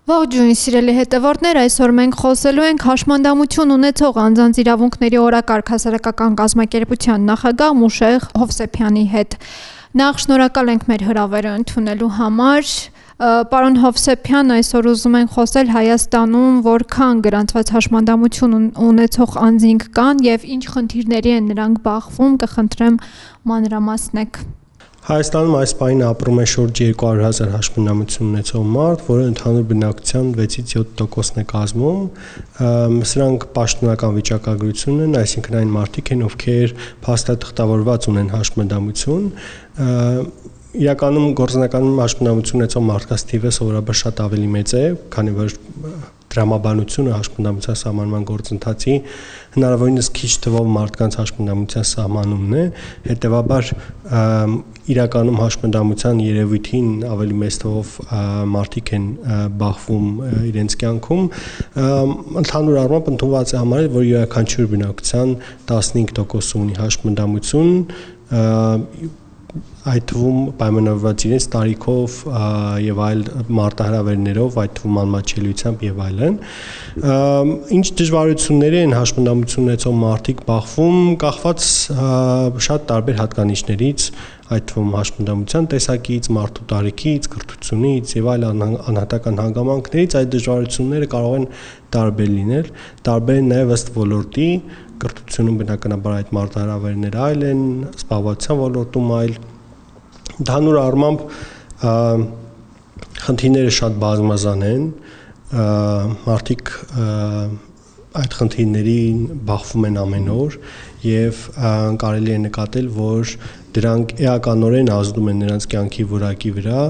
Ողջույն սիրելի հետևորդներ, այսօր մենք խոսելու ենք հաշմանդամություն ունեցող անձանց իրավունքների օրակարգ հասարակական կազմակերպության նախագահ Մուշեղ Հովսեփյանի հետ։ Նախ շնորհակալ ենք մեր հրավերը ընդունելու համար։ Պարոն Հովսեփյան, այսօր ուզում ենք խոսել Հայաստանում որքան գրանցված հաշմանդամություն ունեցող անձինք կան եւ ինչ խնդիրների են նրանք բախվում, կխնդրեմ մանրամասնեք։ Հայաստանում այս պահին ապրում է շուրջ 200,000 հաշմանդամություն ունեցող մարդ, որը ընդհանուր բնակչության 6-ից 7%-ն է կազմում։ Սրանք պաշտոնական վիճակագրություն են, այսինքն այն մարդիկ են, ովքեր փաստաթղթավորված ունեն հաշմանդամություն։ Իրականում գործնականում հաշմանդամություն ունեցող մարդկանց թիվը սովորաբար շատ ավելի մեծ է, քանի որ դրամաբանությունը հաշմանդամության սահմանման գործընթացի հնարավորինս քիչ թվով մարդկանց հաշմանդամության սահմանումն է, հետևաբար իրականում հաշմանդամության երևույթին ավելի մեծ թվով մարդիկ են բախվում իրենց կյանքում, ընդհանուր առմամբ ընդունված է համարել, որ յուրաքանչյուր բնակչության 15% ունի հաշմանդամություն, այդ թվում պայմանավորված իրենց տարիքով եւ այլ մարտահրավերներով, այդ թվում անմատչելիությամբ եւ այլն։ Ինչ դժվարությունների են հաշմանդամություն ունեցող մարդիկ բախվում, կախված շատ տարբեր հատկանիշներից, այդ թվում հաշմանդամության տեսակից, մարդու տարիքից, կրթությունից եւ այլ անհատական հանգամանքներից, այդ դժվարությունները կարող են տարբեր լինել, տարբեր են նաեւ ըստ ոլորտի, կրթությունում բնականաբար այդ մարտահրավերները այլ են, զբաղվածության ոլորտում այլ։ Ընդհանուր առմամբ խնդիրները շատ բազմազան են, մարդիկ այդ խնդիրներին բախվում են ամեն օր եւ կարելի է նկատել, որ դրանք էականորեն ազդում են նրանց կյանքի որակի վրա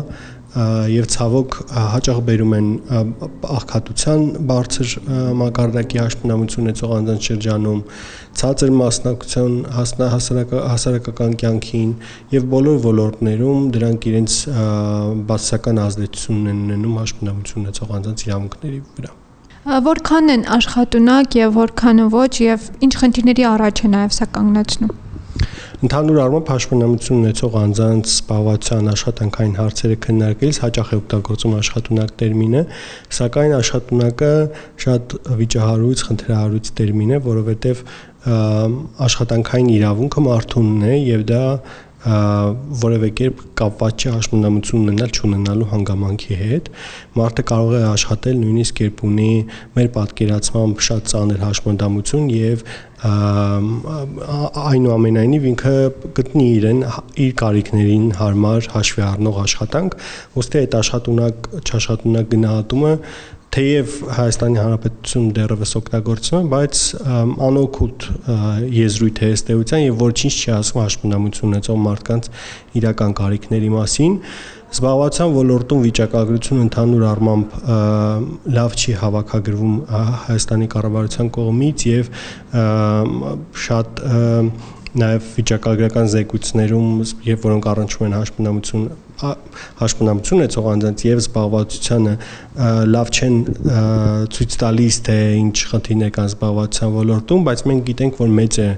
եւ ցավոք հաճախ բերում են աղքատության բարձր մակարդակի հաշմանդամություն ունեցող անձանց շրջանում, ցածր մասնակցության հասարակական կյանքին եւ բոլոր ոլորտներում դրանք իրենց բացասական ազդեցություն են ունենում հաշմանդամություն ունեցող անձանց իրավունքների վրա։ Որքան են աշխատունակ եւ որքանը ոչ եւ ինչ խնդիրների առաջ է նաեւ սա կանգնեցնում։ Ընդհանուր առմամբ հաշմանդամություն ունեցող անձանց զբաղվածության աշխատանքային հարցերը քննարկելիս հաճախ է օգտագործում աշխատունակ տերմինը, սակայն աշխատունակը շատ վիճահարույց, խնդրահարույց տերմին է, որովհետև աշխատանքային իրավունքը մարդունն է եւ դա որևէ կերպ կապված չէ հաշմանդամություն ունենալ չունենալու հանգամանքի հետ։ Մարդը կարող է աշխատել նույնիսկ երբ ունի մեր պատկերացմամբ շատ ծանր հաշմանդամություն եւ այնուամենայնիվ ինքը գտնի իրեն իր կարիքներին հարմար հաշվի առնող աշխատանք, ուստի այդ աշխատունակ գնահատումը թեև Հայաստանի Հանրապետությունում դեռևս օգտագործվում է, բայց անօգուտ եզրույթ է ըստ էության եւ ոչինչ չի ասում հաշմանդամություն ունեցող մարդկանց իրական կարիքների մասին։ Զբաղվածության ոլորտում վիճակագրությունը ընդհանուր առմամբ լավ չի հավաքագրվում Հայաստանի կառավարության կողմից եւ շատ նաև վիճակագրական զեկույցներում, որոնք առնչվում են հաշմանդամություն ունեցող անձանց եւ զբաղվածությանը լավ չեն ցույց տալիս, թե ինչ խնդիրներ կան զբաղվածության ոլորտում, բայց մենք գիտենք, որ մեծ է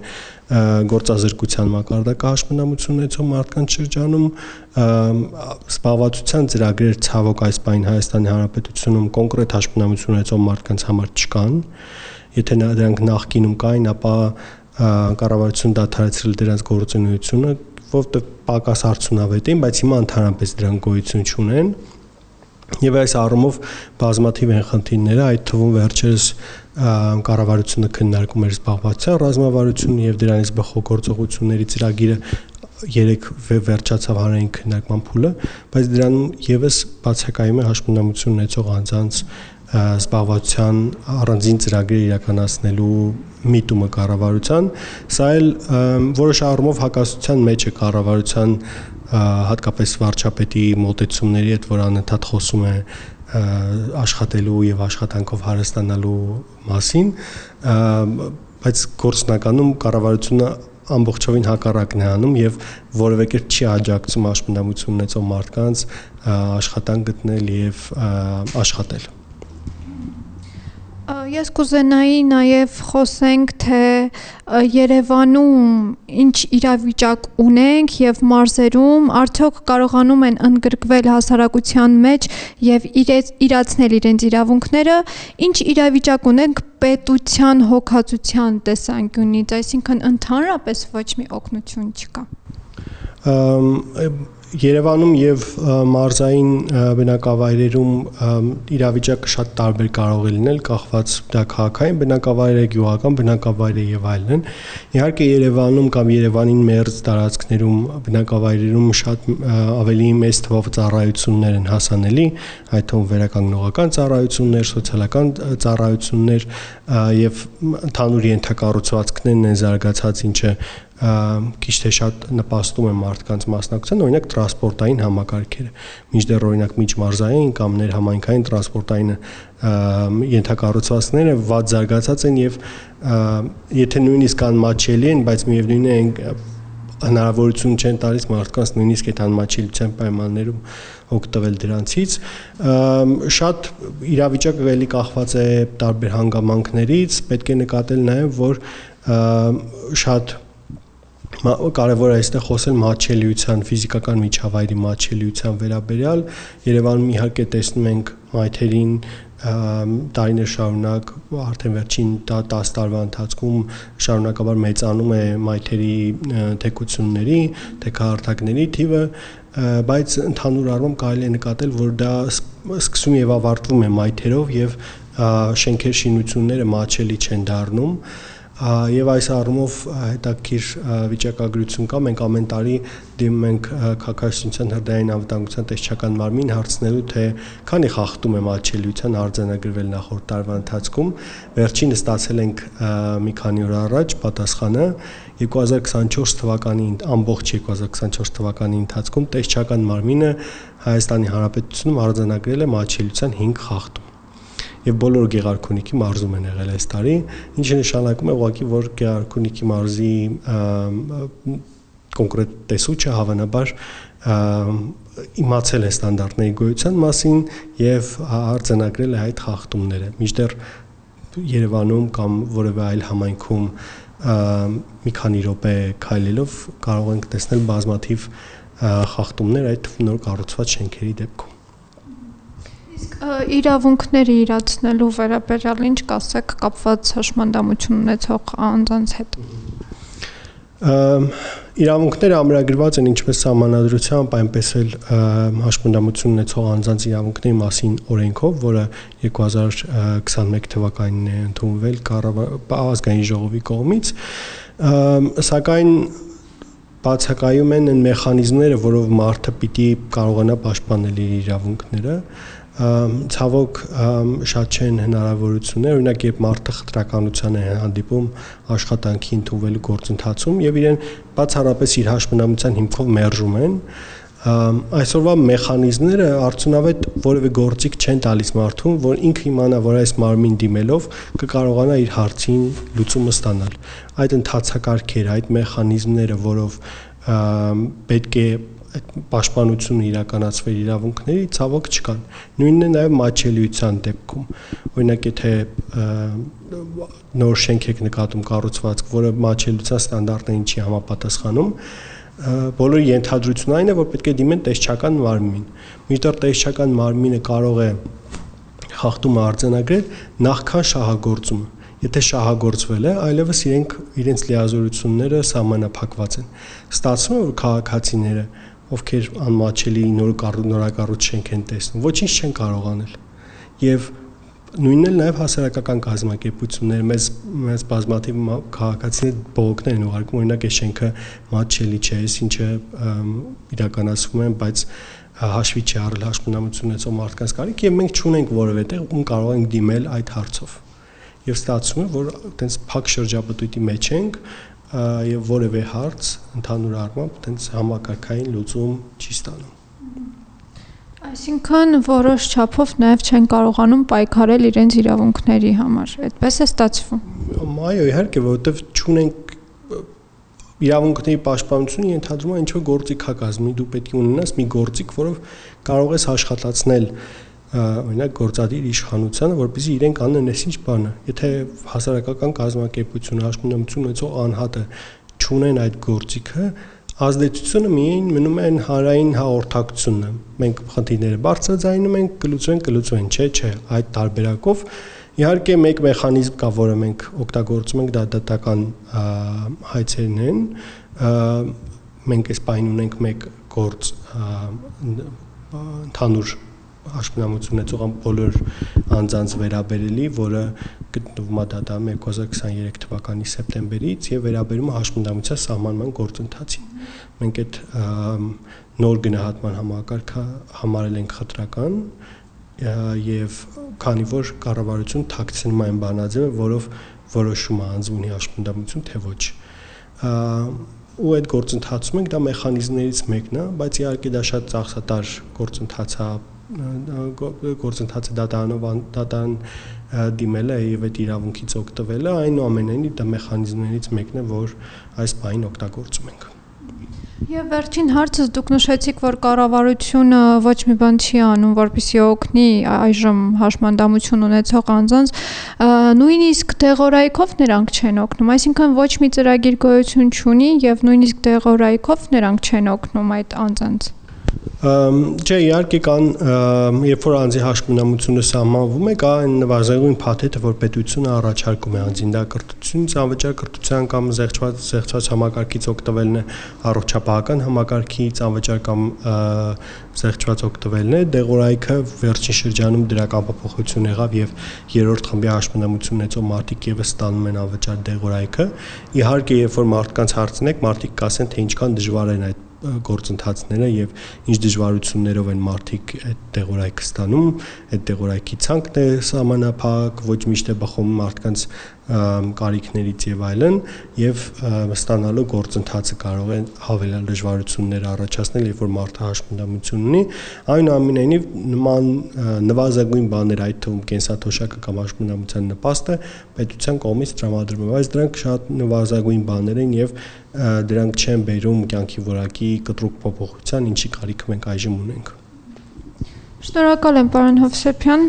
գործազրկության մակարդակը հաշմանդամություն ունեցող մարդկանց շրջանում, զբաղվածության ծրագրեր ցավոք այս պահին Հայաստանի Հանրապետությունում կոնկրետ հաշմանդամություն ունեցող մարդկանց համար չկան, եթե դրանք նախկինում կային, ապա կառավարությունը դադարեցրել դրանց գործունեությունը, որովհետև պակաս արդյունավետ էին, բայց հիմա ընդհանրապես դրանք գոյություն չունեն։ Եվ այս առումով բազմաթիվ են խնդիրները, այդ թվում վերջերս կառավարությունը քննարկում էր զբաղվածության ռազմավարությունը եւ դրանից բխող գործողությունների ծրագիրը երեք վերջացավ հանրային քննարկման փուլը, բայց դրանում եւս բացակայում է հաշմանդամություն ունեցող անձանց զբաղվածության առանձին ծրագրեր իրականացնելու միտումը կառավարության, սա էլ որոշ առումով հակասության մեջ է կառավարության հատկապես վարչապետի մոտեցումների հետ, որ անընդհատ խոսում է աշխատելու եւ աշխատանքով հարստանալու մասին, բայց գործնականում կառավարությունը ամբողջովին հակառակն է անում եւ որևէ կերպ չի աջակցում հաշմանդամություն ունեցող մարդկանց աշխատանք գտնել եւ աշխատել։ Ես կուզենայի նաև խոսենք, թե Երևանում ինչ իրավիճակ ունենք եւ մարզերում արդյոք կարողանում են ընդգրկվել հասարակության մեջ եւ իրացնել իրենց իրավունքները, ինչ իրավիճակ ունենք պետության հոգացության տեսանկյունից, այսինքն ընդհանրապես ոչ մի օգնություն չկա։ Երևանում եւ մարզային բնակավայրերում իրավիճակը շատ տարբեր կարող է լինել, կախված դա քաղաքային բնակավայր է, գյուղական բնակավայր է եւ այլն։ Իհարկե Երևանում կամ Երևանին մերձ տարածքներում բնակավայրերում շատ ավելի մեծ թվով ծառայություններ են հասանելի, այդ թվում վերականգնողական ծառայություններ, սոցիալական ծառայություններ եւ ընդհանուր ենթակառուցվածքներն են զարգացած, ինչը քիչ թե շատ նպաստում է մարդկանց մասնակցության, օրինակ տրանսպորտային համակարգերը, մինչդեռ օրինակ միջմարզային կամ ներհամայնքային տրանսպորտային ենթակառուցվածքները վատ զարգացած են եւ եթե նույնիսկ անմատչելի են, բայց միևնույն է հնարավորություն չեն տալիս մարդկանց նույնիսկ այդ անմատչելիության պայմաններում օգտվել դրանցից, շատ իրավիճակը ավելի կախված է տարբեր հանգամանքներից, պետք է նկատել նաեւ, որ շատ կարևոր է այստեղ խոսել մատչելիության, ֆիզիկական միջավայրի մատչելիության վերաբերյալ։ Երևանում իհարկե տեսնում ենք մայթերին տարիներ շարունակ, արդեն վերջին 10 տարվա ընթացքում շարունակաբար մեծանում է մայթերի թեկությունների, թեքահարթակների թիվը, բայց ընդհանուր առմամբ կարելի է նկատել, որ դա սկսում եւ ավարտվում է մայթերով եւ շենքեր շինությունները մատչելի չեն դառնում։ Եվ այս առումով հետաքրքիր վիճակագրություն կա, մենք ամեն տարի դիմում ենք Քաղաքաշինության հրդեհային անվտանգության տեսչական մարմին հարցնելու, թե քանի խախտում է մատչելիության արձանագրվել նախորդ տարվա ընթացքում, վերջինը ստացել ենք մի քանի օր առաջ պատասխանը 2024 թվականի ամբողջ 2024 թվականի ընթացքում տեսչական մարմինը Հայաստանի Հանրապետությունում արձանագրել է մատչելիության 5 խախտում։ Եվ բոլոր Գեղարքունիքի մարզում են եղել այս տարի, ինչը նշանակում է ուղղակի, որ Գեղարքունիքի մարզի կոնկրետ տեսուչը հավանաբար իմացել է ստանդարտների գոյության մասին եւ արձանագրել է այդ խախտումները։ Մինչդեռ Երևանում կամ որևէ այլ համայնքում մի քանի րոպե քայլելով կարող ենք տեսնել բազմաթիվ խախտումներ այդ նոր կառուցված շենքերի դեպքում։ Իրավունքները իրացնելու վերաբերյալ ինչ կասեք կապված հաշմանդամություն ունեցող անձանց հետ։ Իրավունքները ամրագրված են ինչպես սահմանադրությամբ, այնպես էլ հաշմանդամություն ունեցող անձանց իրավունքների մասին օրենքով, որը 2021 թվականին է ընդունվել ազգային ժողովի կողմից, սակայն բացակայում են այն մեխանիզմները, որով մարդը պիտի կարողանա պաշտպանել իր իրավունքները։ Ցավոք շատ չեն հնարավորություններ, օրինակ երբ մարդը խտրականության է հանդիպում աշխատանքի ընդունվելու գործընթացում եւ իրեն բացառապես իր հաշմանդամության հիմքով մերժում են, այսօրվա մեխանիզմները արդյունավետ որևէ գործիք չեն տալիս մարդուն, որ ինքը իմանա, որ այս մարմին դիմելով կկարողանա իր հարցին լուծումը ստանալ։ Այդ ընթացակարգերը, այդ մեխանիզմները, որով պետք է այդ պաշտպանությունը իրականացվեր իրավունքների, ցավոք չկան։ Նույնն է նաև մատչելիության դեպքում։ Օրինակ, եթե նոր շենք եք նկատում կառուցվածք, որը մատչելիության ստանդարտներին չի համապատասխանում, բոլորի ենթադրությունն այն է, որ պետք է դիմեն տեսչական մարմին։ Մինչդեռ տեսչական մարմինը կարող է խախտումը արձանագրել նախքան շահագործումը։ Եթե շահագործվել է, այլևս իրենց լիազորությունները սահմանափակված են։ Ստացվում է, որ քաղաքացիները, ովքեր անմատչելի նորակառույց շենք են տեսնում, ոչինչ չեն կարող անել։ Եվ նույնն էլ նաև հասարակական կազմակերպություններ, մեծ բազմաթիվ քաղաքացիներ բողոքներ են ուղարկում, օրինակ այս շենքը մատչելի չէ, ինչը իրականացվում է, բայց հաշվի չի առել հաշմանդամություն ունեցող մարդկանց կարիք, եւ մենք չունենք որևէ տեղ, ում կարող ենք դիմել այդ հարցով։ Եվ ստացվում է, որ այտենց փակ շրջապտույտի մեջ ենք եւ որևէ հարց ընդհանուր առմամբ այտենց համակարգային լուծում չի ստանում։ Այսինքն որոշ չափով նաև չեն կարողանում պայքարել իրենց իրավունքների համար։ Այդպես է ստացվում։ Այո, իհարկե, որովհետեւ չունենք իրավունքների պաշտպանությունը ենթադրում է ինչ-որ գործիքակազմի, դու պետք է ունենաս մի գործիք, որով կարող ես աշխատացնել օրինակ գործադիր իշխանությանը, որպեսզի իրենք անեն այսինչ բանը։ Եթե հասարակական կազմակերպությունը, հաշմանդամություն ունեցող անհատը չունեն այդ գործիքը, ազդեցությունը միայն մնում է հանրային հաղորդակցությունը։ Մենք խնդիրները բարձրաձայնում ենք, կլուծեն, չէ, այդ տարբերակով իհարկե մեկ մեխանիզմ կա, որը մենք օգտագործում ենք, դա դատական հայցերն են։ Մենք այս պահին ունենք մեկ գործ ընդհանուր հաշմանդամություն ունեցող բոլոր անձանց վերաբերելի, որը գտնվում է դատարանում 2023 թվականի սեպտեմբերից եւ վերաբերում է հաշմանդամության սահմանման գործընթացին։ Մենք այդ նոր գնահատման համակարգը համարել ենք խտրական եւ քանի որ կառավարություն թաքցնում է այն բանաձևը, որով որոշում է անձունի հաշմանդամություն թե ոչ։ Ու այդ գործընթացում ենք դա մեխանիզմներից մեկն է, բայց իհարկե դա շատ ծախսատար գործընթաց է դատարան դիմելը եւ այդ իրավունքից օգտվելը, այնուամենայնիվ դա մեխանիզմներից մեկն է, որ այս բանին օգտագործում ենք։ Եվ վերջին հարցը դուք նշեցիք, որ կառավարությունը ոչ մի բան չի անում, որպեսզի օգնի այժմ հաշմանդամություն ունեցող անձանց, նույնիսկ դեղորայքով նրանք չեն օգնում, այսինքն ոչ մի ծրագիր գոյություն չունի եւ նույնիսկ դեղորայքով նրանք չեն օգնում այդ անձանց։ Չէ, իհարկե կան, երբ որ անձի հաշմանդամությունը սահմանվում է, կա այն նվազագույն փաթեթը, որ պետությունը առաջարկում է անձին, դա կրթությունից, անվճար կրթության կամ զեղչված համակարգից օգտվելն է, առողջապահական համակարգից, անվճար կամ զեղչված օգտվելն է, դեղորայքը վերջին շրջանում դրական փոփոխություն եղավ եւ երրորդ խմբի հաշմանդամություն ունեցող մարդիկ եւս ստանում են անվճար դեղորայքը։ Իհարկե, երբ որ մարդկանց հարցնեք, մարդիկ կասեն, թե ինչքան դժվար են այդ գործընթացները եւ ինչ դժվարություններով են մարդիկ այդ դեղորայքը ստանում, այդ դեղորայքի ցանկն է սահմանափակ, ոչ միշտ է բխում մարդկանց կարիքներից եւ այլն, եւ ստանալու գործընթացը կարող է հավելյալ դժվարություններ առաջացնել, երբ որ մարդը հաշմանդամություն ունի, այնուամենայնիվ նման նվազագույն բաներ, այդ թվում կենսաթոշակը կամ հաշմանդամության նպաստը պետության կողմից տրամադրվում է, բայց դրանք շատ նվազագույն բաներ են եւ դրանք չեն բերում կյանքի որակի կտրուկ փոփոխության, ինչի կարիք մենք այժմ ունենք։ Շնորհակալ եմ, պարոն Հովսեփյան։